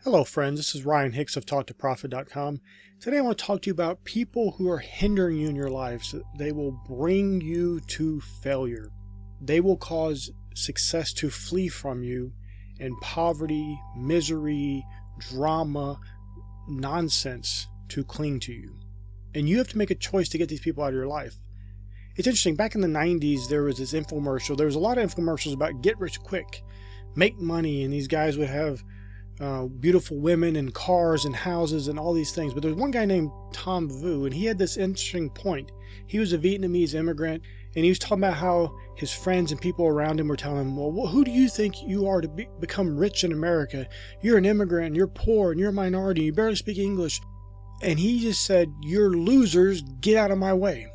Hello friends, this is Ryan Hicks of TaughtToProfit.com. Today I want to talk to you about people who are hindering you in your lives. They will bring you to failure. They will cause success to flee from you, and poverty, misery, drama, nonsense to cling to you. And you have to make a choice to get these people out of your life. It's interesting, back in the 90s there was this infomercial. There was a lot of infomercials about get rich quick, make money, and these guys would have beautiful women and cars and houses and all these things. But there's one guy named Tom Vu, and he had this interesting point. He was a Vietnamese immigrant, and he was talking about how his friends and people around him were telling him, well, who do you think you are to become rich in America? You're an immigrant, and you're poor, and you're a minority, and you barely speak English. And he just said, you're losers, get out of my way.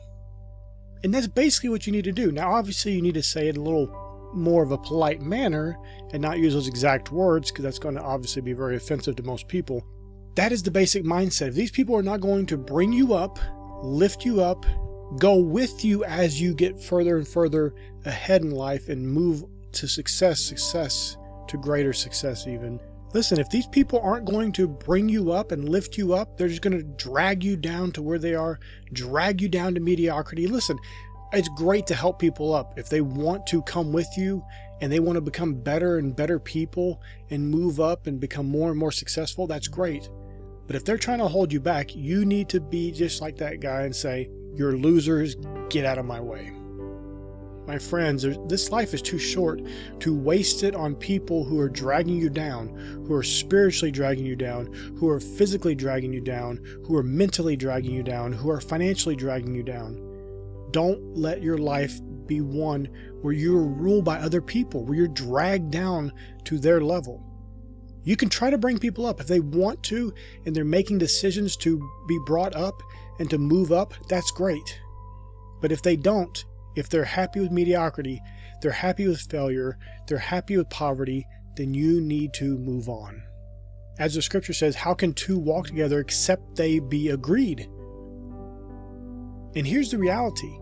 And that's basically what you need to do. Now, obviously, you need to say it a little more of a polite manner and not use those exact words, because that's going to obviously be very offensive to most people. That is the basic mindset. If these people are not going to bring you up, lift you up, go with you as you get further and further ahead in life and move to success to greater success even. Listen, if these people aren't going to bring you up and lift you up, they're just going to drag you down to where they are, drag you down to mediocrity. Listen, it's great to help people up. If they want to come with you and they want to become better and better people and move up and become more and more successful, that's great. But if they're trying to hold you back, you need to be just like that guy and say, you're losers, get out of my way. My friends, this life is too short to waste it on people who are dragging you down, who are spiritually dragging you down, who are physically dragging you down, who are mentally dragging you down, who are financially dragging you down. Don't let your life be one where you're ruled by other people, where you're dragged down to their level. You can try to bring people up if they want to, and they're making decisions to be brought up and to move up, that's great. But if they don't, if they're happy with mediocrity, they're happy with failure, they're happy with poverty, then you need to move on. As the scripture says, how can two walk together except they be agreed? And here's the reality.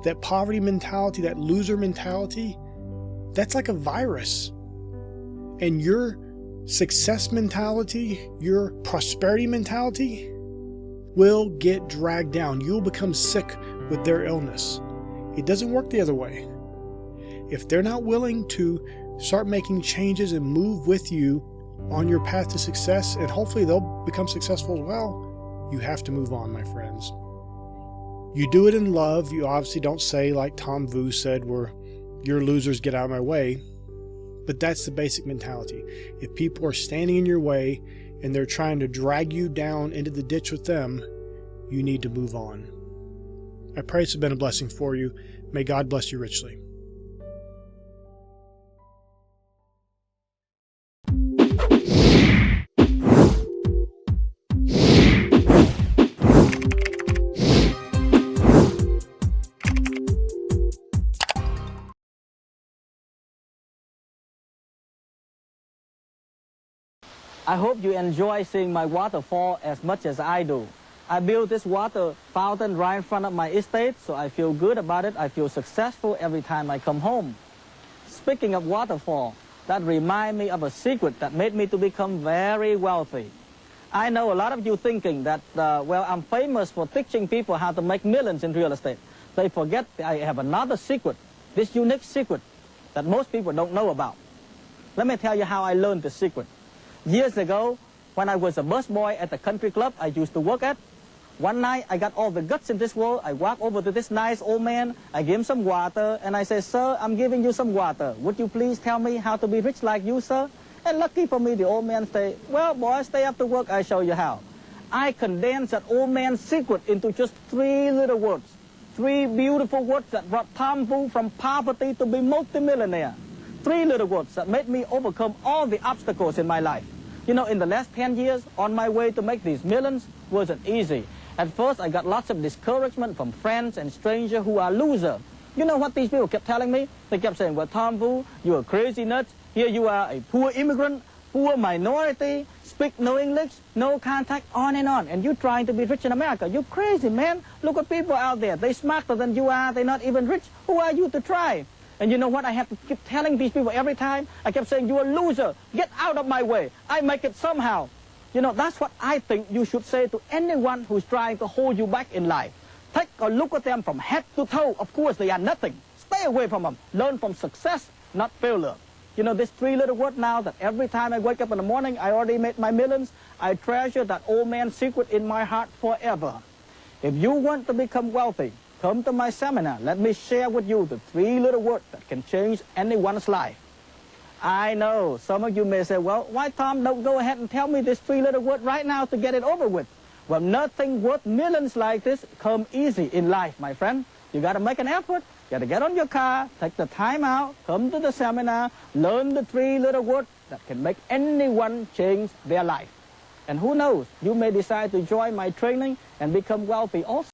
That poverty mentality, that loser mentality, that's like a virus. And your success mentality, your prosperity mentality will get dragged down. You'll become sick with their illness. It doesn't work the other way. If they're not willing to start making changes and move with you on your path to success, and hopefully they'll become successful as well, you have to move on, my friends. You do it in love. You obviously don't say like Tom Vu said, where you're losers, get out of my way. But that's the basic mentality. If people are standing in your way and they're trying to drag you down into the ditch with them, you need to move on. I pray it's been a blessing for you. May God bless you richly. I hope you enjoy seeing my waterfall as much as I do. I built this water fountain right in front of my estate, so I feel good about it. I feel successful every time I come home. Speaking of waterfall, that reminds me of a secret that made me to become very wealthy. I know a lot of you thinking that, well, I'm famous for teaching people how to make millions in real estate. They forget that I have another secret, this unique secret that most people don't know about. Let me tell you how I learned the secret. Years ago, when I was a busboy at the country club I used to work at, one night I got all the guts in this world. I walked over to this nice old man, I gave him some water, and I said, sir, I'm giving you some water. Would you please tell me how to be rich like you, sir? And lucky for me, the old man said, well, boy, stay after work, I'll show you how. I condensed that old man's secret into just 3 little words. 3 beautiful words that brought Tom Vu from poverty to be multimillionaire. 3 little words that made me overcome all the obstacles in my life. You know, in the last 10 years, on my way to make these millions wasn't easy. At first, I got lots of discouragement from friends and strangers who are losers. You know what these people kept telling me? They kept saying, well, Tom Vu, you're a crazy nut. Here you are, a poor immigrant, poor minority, speak no English, no contact, on. And you're trying to be rich in America. You're crazy, man. Look at people out there. They're smarter than you are. They're not even rich. Who are you to try? And you know what? I have to keep telling these people every time. I kept saying, you're a loser. Get out of my way. I make it somehow. You know, that's what I think you should say to anyone who's trying to hold you back in life. Take a look at them from head to toe. Of course, they are nothing. Stay away from them. Learn from success, not failure. You know, this 3 little word now that every time I wake up in the morning, I already made my millions. I treasure that old man's secret in my heart forever. If you want to become wealthy, come to my seminar. Let me share with you the 3 little words that can change anyone's life. I know some of you may say, well, why, Tom, don't go ahead and tell me this 3 little word right now to get it over with. Well, nothing worth millions like this come easy in life, my friend. You got to make an effort. You got to get on your car, take the time out, come to the seminar, learn the 3 little words that can make anyone change their life. And who knows, you may decide to join my training and become wealthy also.